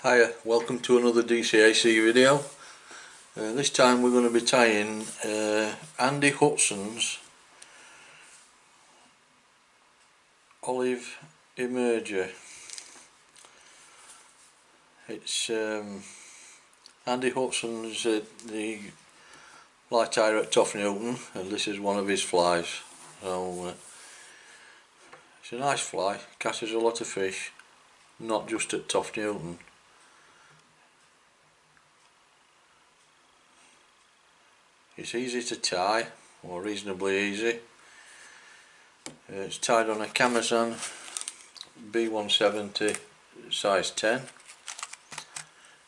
Hiya, welcome to another DCAC video. This time we're going to be tying Andy Hudson's olive emerger. It's Andy Hudson's the fly tyer at Tough Newton, and this is one of his flies. So it's a nice fly, catches a lot of fish, not just at Tough Newton. It's easy to tie, or reasonably easy. It's tied on a Camazon B170 size 10.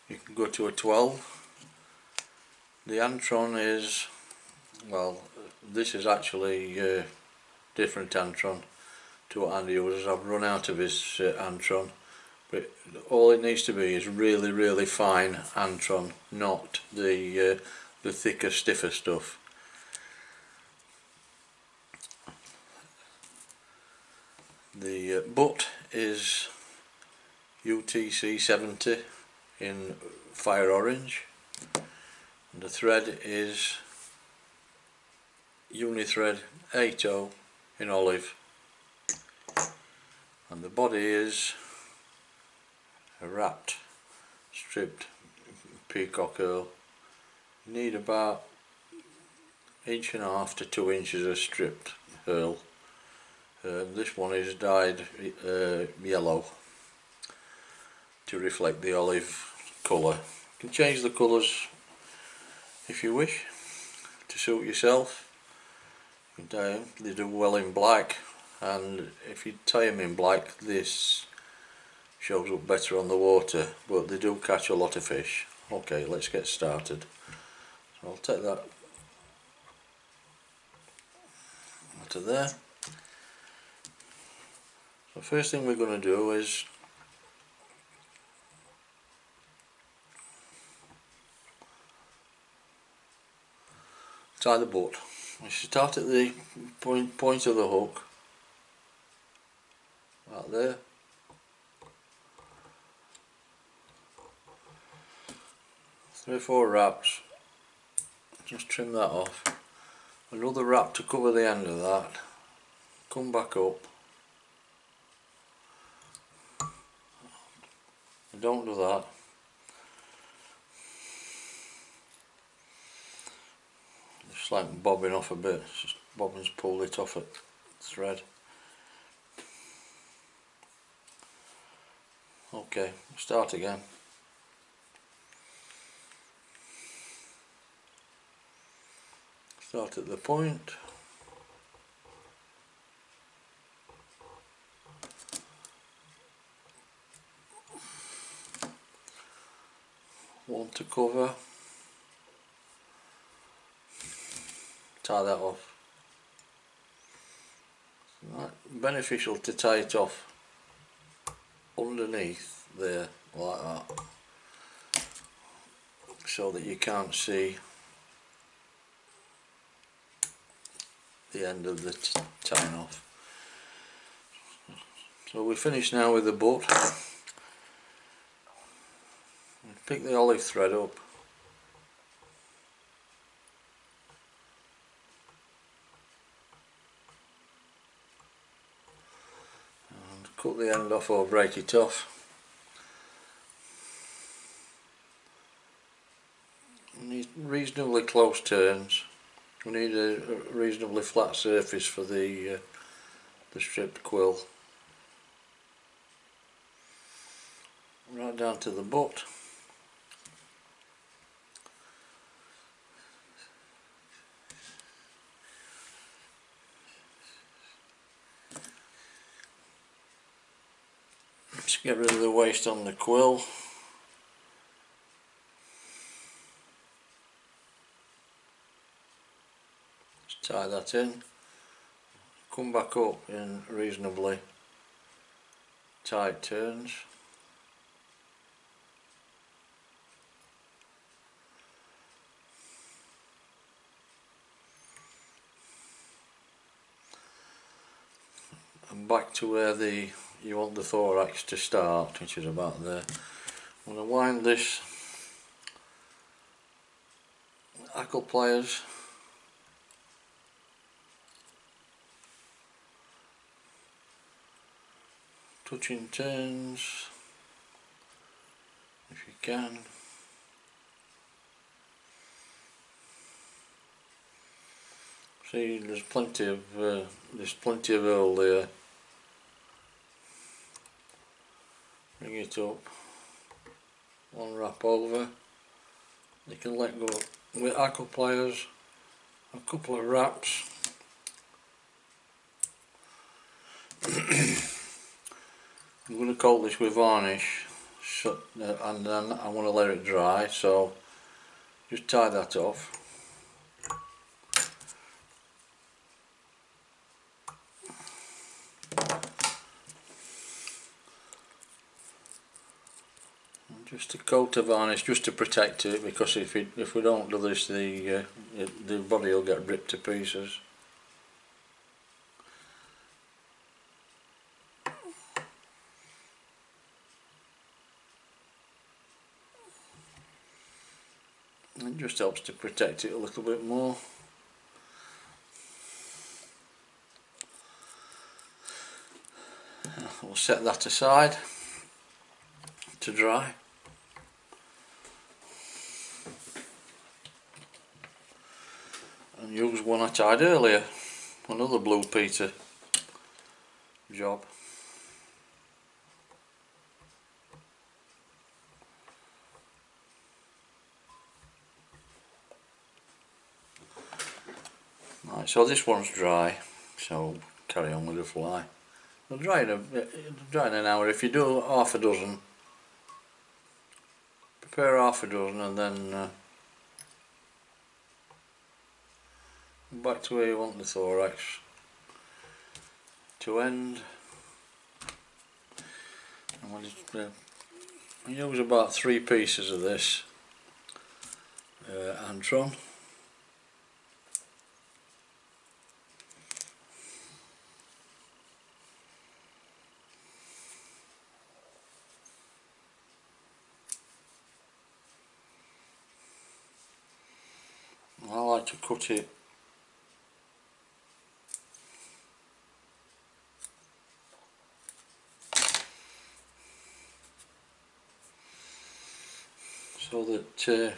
You can go to a 12. The antron is, well, this is actually different antron to what Andy uses. I've run out of his antron, but all it needs to be is really fine antron, not the thicker, stiffer stuff. The butt is UTC 70 in fire orange, and the thread is Unithread 80 in olive, and the body is a wrapped stripped peacock herl. You need about 1.5 to 2 inches of stripped herl. This one is dyed yellow to reflect the olive colour. You can change the colours if you wish to suit yourself. You can dye them. They do well in black, and if you tie them in black, this shows up better on the water, but they do catch a lot of fish. Okay, let's get started. So I'll take that out of there. The first thing we're going to do is tie the butt. We start at the point of the hook, right there. Three or four wraps, just trim that off. Another wrap to cover the end of that. Come back up. Don't do that. Just like bobbing off a bit, just bobbins pull it off at thread. Okay, start again. Start at the point. One to cover. Tie that off. Right. Beneficial to tie it off underneath there like that, so that you can't see the end of the tying off. So we're finished now with the butt. Pick the olive thread up, and cut the end off or break it off. We need reasonably close turns. We need a reasonably flat surface for the stripped quill. Right down to the butt. Just get rid of the waste on the quill. Just tie that in. Come back up in reasonably tight turns. And back to where you want the thorax to start, which is about there. I'm going to wind this hackle pliers touching turns if you can. See, there's plenty of oil there. Bring it up, one wrap over. You can let go with hackle pliers, a couple of wraps. I'm going to coat this with varnish, and then I want to let it dry, so just tie that off. Just a coat of varnish, just to protect it, because if we don't do this, the body will get ripped to pieces. It just helps to protect it a little bit more. We'll set that aside to dry. And use one I tied earlier, another Blue Peter job. Right, so this one's dry, so carry on with the fly. It'll dry in an hour. If you do half a dozen, prepare half a dozen and then back to where you want the thorax to end. And we'll just use about 3 pieces of this antron. I like to cut it so that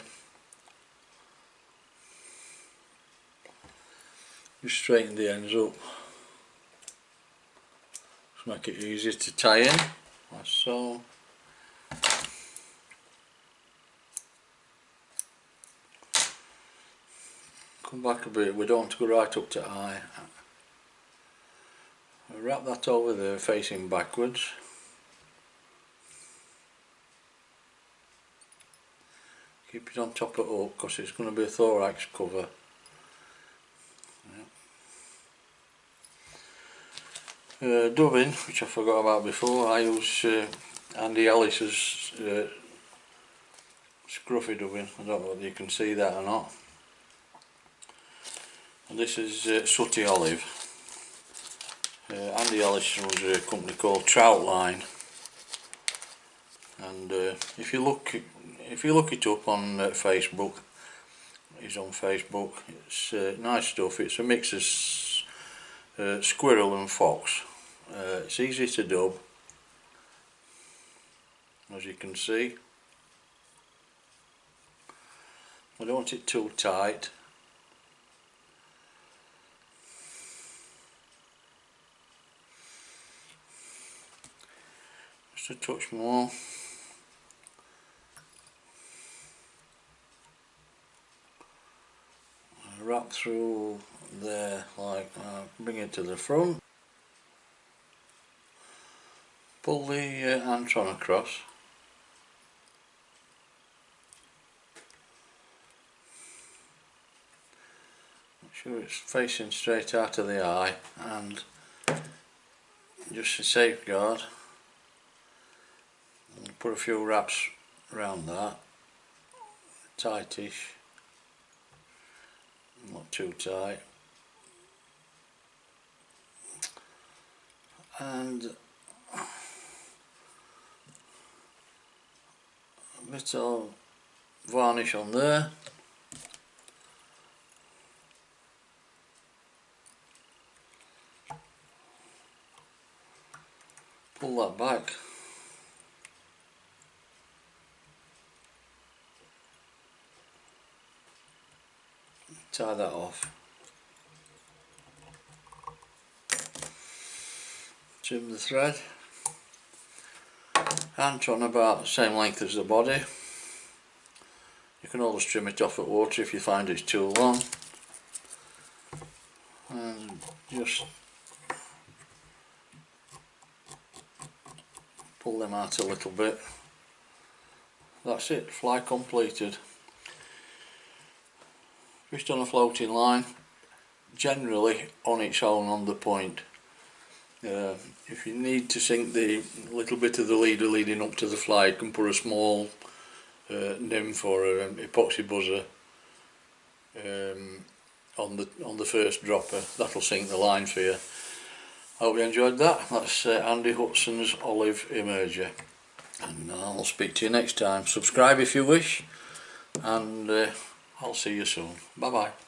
you straighten the ends up, just make it easier to tie in, like so. Come back a bit, we don't want to go right up to eye. Wrap that over there facing backwards. Keep it on top of the hook because it's going to be a thorax cover. Dubbing, which I forgot about before, I use Andy Ellis's scruffy dubbing. I don't know whether you can see that or not. And this is Sooty Olive. Andy Ellis runs a company called Troutline, and if you look it up on Facebook, he's on Facebook. It's nice stuff. It's a mix of squirrel and fox. It's easy to dub, as you can see. I don't want it too tight. Just a touch more. Wrap through there like that, bring it to the front, pull the antron across, make sure it's facing straight out of the eye, and just a safeguard, put a few wraps around that, tightish, not too tight, and bit of varnish on there. Pull that back. Tie that off. Trim the thread. Hand on about the same length as the body. You can always trim it off at water if you find it's too long. And just pull them out a little bit. That's it, fly completed. Just on a floating line, generally on its own on the point. If you need to sink the little bit of the leader leading up to the fly, you can put a small nymph or an epoxy buzzer on the first dropper. That'll sink the line for you. Hope you enjoyed that. That's Andy Hudson's Olive Emerger, and I'll speak to you next time. Subscribe if you wish, and I'll see you soon. Bye bye.